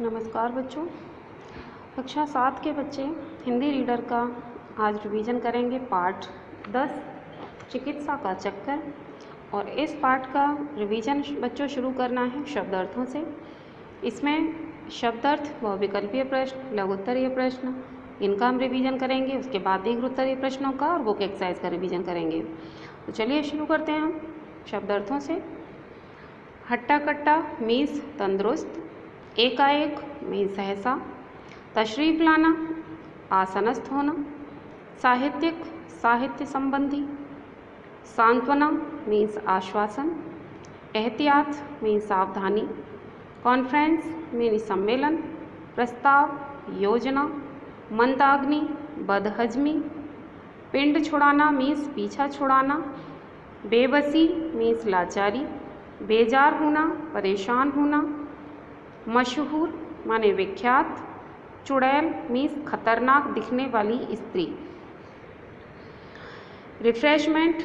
नमस्कार बच्चों। कक्षा 7 के बच्चे हिंदी रीडर का आज रिवीजन करेंगे पार्ट 10 चिकित्सा का चक्कर। और इस पार्ट का रिवीजन बच्चों शुरू करना है शब्दार्थों से। इसमें शब्दार्थ व विकल्पीय प्रश्न, लघुत्तरीय प्रश्न, इनका हम रिवीजन करेंगे। उसके बाद दीर्घोत्तरीय प्रश्नों का और बुक एक्सरसाइज का रिवीजन करेंगे। तो चलिए शुरू करते हैं हम शब्दार्थों से। हट्टा कट्टा मीन्स तंदुरुस्त, एकाएक मीन्स सहसा, तशरीफ लाना आसनस्थ होना, साहित्यिक साहित्य संबंधी, सांत्वना मीन्स आश्वासन, एहतियात मीन्स सावधानी, कॉन्फ्रेंस मीन्स सम्मेलन, प्रस्ताव योजना, मंदाग्नि बदहजमी, पिंड छुड़ाना मीन्स पीछा छुड़ाना, बेबसी मीन्स लाचारी, बेजार होना परेशान होना, मशहूर माने विख्यात, चुड़ैल मीन्स खतरनाक दिखने वाली स्त्री, रिफ्रेशमेंट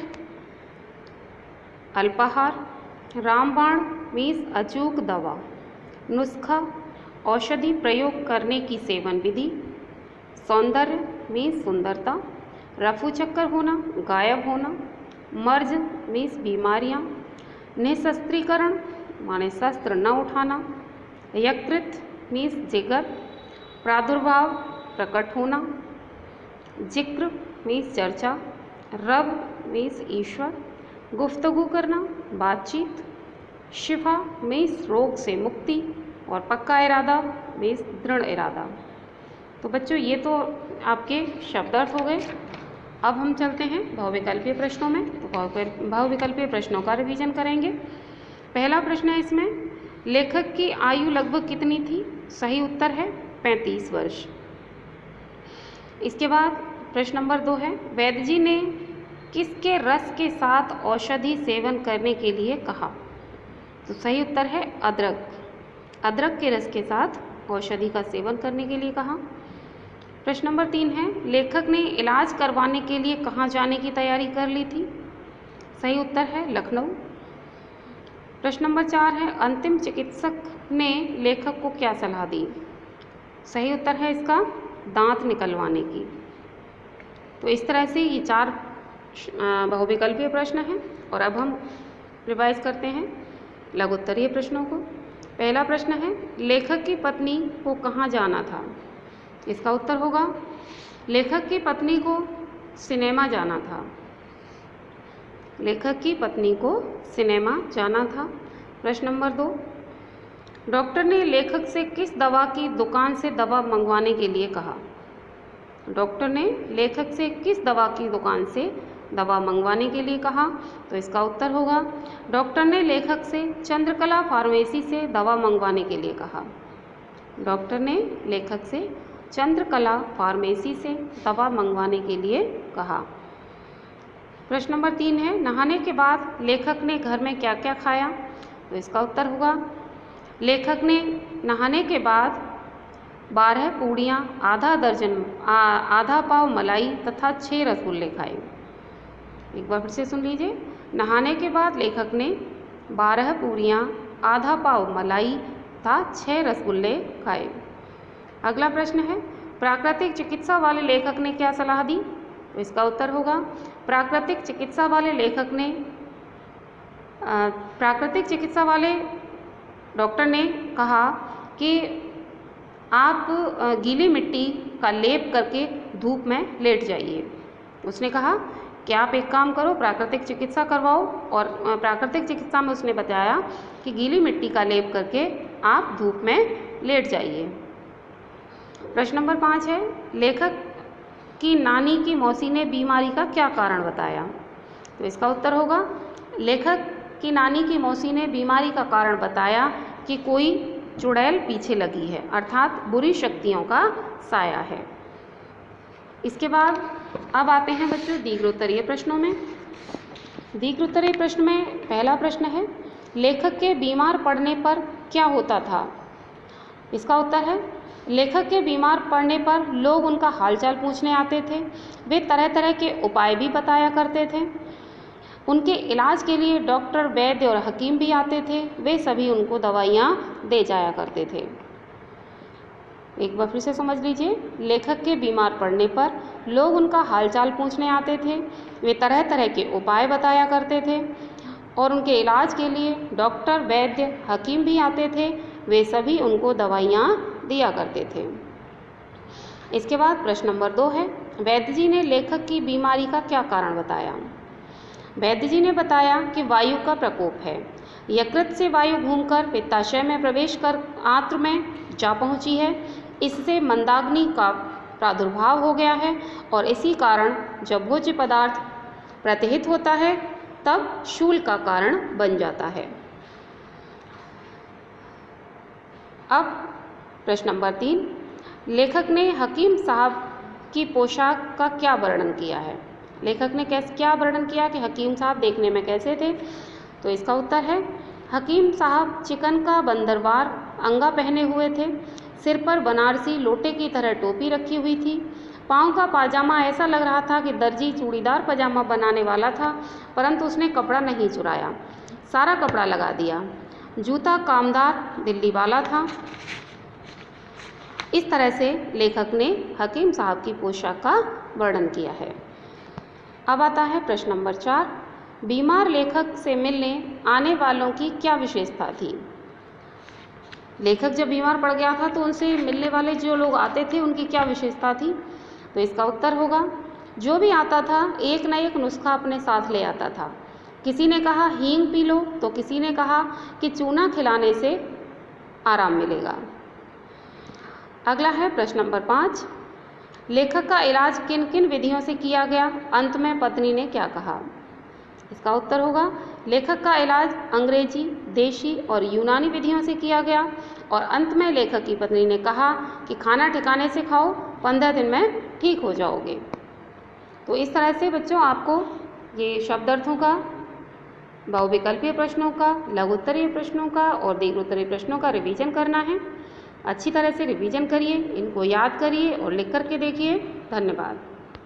अल्पाहार, रामबाण मीन्स अचूक दवा, नुस्खा औषधि प्रयोग करने की सेवन विधि, सौंदर्य मीन्स सुंदरता, रफू चक्कर होना गायब होना, मर्ज मीन्स बीमारियाँ, निशस्त्रीकरण माने शस्त्र न उठाना, यकृत मीन्स जिगर, प्रादुर्भाव प्रकट होना, जिक्र मीन्स चर्चा, रब मीन्स ईश्वर, गुफ्तगू करना बातचीत, शिफा मीन्स रोग से मुक्ति, और पक्का इरादा मीन्स दृढ़ इरादा। तो बच्चों ये तो आपके शब्दार्थ हो गए। अब हम चलते हैं बहुविकल्पीय प्रश्नों में। तो बहुविकल्पीय प्रश्नों का रिवीजन करेंगे। पहला प्रश्न है इसमें, लेखक की आयु लगभग कितनी थी? सही उत्तर है 35 वर्ष। इसके बाद प्रश्न नंबर 2 है, वैद्य जी ने किसके रस के साथ औषधि सेवन करने के लिए कहा? तो सही उत्तर है अदरक। अदरक के रस के साथ औषधि का सेवन करने के लिए कहा। प्रश्न नंबर 3 है, लेखक ने इलाज करवाने के लिए कहाँ जाने की तैयारी कर ली थी? सही उत्तर है लखनऊ। प्रश्न नंबर 4 है, अंतिम चिकित्सक ने लेखक को क्या सलाह दी? सही उत्तर है इसका दांत निकलवाने की। तो इस तरह से ये 4 बहुविकल्पीय प्रश्न हैं। और अब हम रिवाइज करते हैं लघुत्तरीय प्रश्नों को। पहला प्रश्न है, लेखक की पत्नी को कहाँ जाना था? इसका उत्तर होगा लेखक की पत्नी को सिनेमा जाना था। लेखक की पत्नी को सिनेमा जाना था। प्रश्न नंबर 2, डॉक्टर ने लेखक से किस दवा की दुकान से दवा मंगवाने के लिए कहा? डॉक्टर ने लेखक से किस दवा की दुकान से दवा मंगवाने के लिए कहा? तो इसका उत्तर होगा डॉक्टर ने लेखक से चंद्रकला फार्मेसी से दवा मंगवाने के लिए कहा। डॉक्टर ने लेखक से चंद्रकला फार्मेसी से दवा मंगवाने के लिए कहा। प्रश्न नंबर 3 है, नहाने के बाद लेखक ने घर में क्या क्या खाया? तो इसका उत्तर होगा लेखक ने नहाने के बाद 12 पूड़ियाँ, आधा पाव मलाई तथा 6 रसगुल्ले खाए। एक बार फिर से सुन लीजिए, नहाने के बाद लेखक ने 12 पूड़ियाँ, आधा पाव मलाई तथा 6 रसगुल्ले खाए। अगला प्रश्न है, प्राकृतिक चिकित्सा वाले लेखक ने क्या सलाह दी? तो इसका उत्तर होगा प्राकृतिक चिकित्सा वाले डॉक्टर ने कहा कि आप गीली मिट्टी का लेप करके धूप में लेट जाइए। उसने कहा कि आप एक काम करो, प्राकृतिक चिकित्सा करवाओ। और प्राकृतिक चिकित्सा में उसने बताया कि गीली मिट्टी का लेप करके आप धूप में लेट जाइए। प्रश्न नंबर 5 है, लेखक की नानी की मौसी ने बीमारी का क्या कारण बताया? तो इसका उत्तर होगा लेखक की नानी की मौसी ने बीमारी का कारण बताया कि कोई चुड़ैल पीछे लगी है, अर्थात बुरी शक्तियों का साया है। इसके बाद अब आते हैं बच्चों दीर्घोत्तरीय प्रश्नों में। दीर्घोत्तरीय प्रश्न में पहला प्रश्न है, लेखक के बीमार पड़ने पर क्या होता था? इसका उत्तर है लेखक के बीमार पड़ने पर लोग उनका हालचाल पूछने आते थे। वे तरह तरह के उपाय भी बताया करते थे। उनके इलाज के लिए डॉक्टर, वैद्य और हकीम भी आते थे। वे सभी उनको दवाइयाँ दे जाया करते थे। एक बार फिर से समझ लीजिए। लेखक के बीमार पड़ने पर लोग उनका हालचाल पूछने आते थे। वे तरह तरह के उपाय बताया करते थे और उनके इलाज के लिए डॉक्टर, वैद्य, हकीम भी आते थे। वे सभी उनको दवाइयाँ दिया करते थे। इसके बाद प्रश्न नंबर 2 है, वैद्य जी ने लेखक की बीमारी का क्या कारण बताया? वैद्य जी ने बताया कि वायु का प्रकोप है। यकृत से वायु घूमकर पित्ताशय में प्रवेश कर आंत्र में जा पहुंची है। इससे मंदाग्नि का प्रादुर्भाव हो गया है और इसी कारण जब भोज्य पदार्थ प्रतिहित होता है तब शूल का कारण बन जाता है। अब प्रश्न नंबर 3, लेखक ने हकीम साहब की पोशाक का क्या वर्णन किया है? लेखक ने क्या वर्णन किया कि हकीम साहब देखने में कैसे थे? तो इसका उत्तर है, हकीम साहब चिकन का बंदरवार अंगा पहने हुए थे। सिर पर बनारसी लोटे की तरह टोपी रखी हुई थी। पाँव का पाजामा ऐसा लग रहा था कि दर्जी चूड़ीदार पजामा बनाने वाला था, परंतु उसने कपड़ा नहीं चुराया, सारा कपड़ा लगा दिया। जूता कामदार दिल्ली वाला था। इस तरह से लेखक ने हकीम साहब की पोशाक का वर्णन किया है। अब आता है प्रश्न नंबर 4, बीमार लेखक से मिलने आने वालों की क्या विशेषता थी? लेखक जब बीमार पड़ गया था तो उनसे मिलने वाले जो लोग आते थे उनकी क्या विशेषता थी? तो इसका उत्तर होगा, जो भी आता था एक न एक नुस्खा अपने साथ ले आता था। किसी ने कहा हींग पी लो, तो किसी ने कहा कि चूना खिलाने से आराम मिलेगा। अगला है प्रश्न नंबर 5, लेखक का इलाज किन किन विधियों से किया गया? अंत में पत्नी ने क्या कहा? इसका उत्तर होगा, लेखक का इलाज अंग्रेजी, देशी और यूनानी विधियों से किया गया और अंत में लेखक की पत्नी ने कहा कि खाना ठिकाने से खाओ, 15 दिन में ठीक हो जाओगे। तो इस तरह से बच्चों आपको ये शब्दार्थों का, बहुविकल्पीय प्रश्नों का, लघु उत्तरीय प्रश्नों का और दीर्घ उत्तरीय प्रश्नों का रिवीजन करना है। अच्छी तरह से रिवीजन करिए, इनको याद करिए और लिख करके देखिए। धन्यवाद।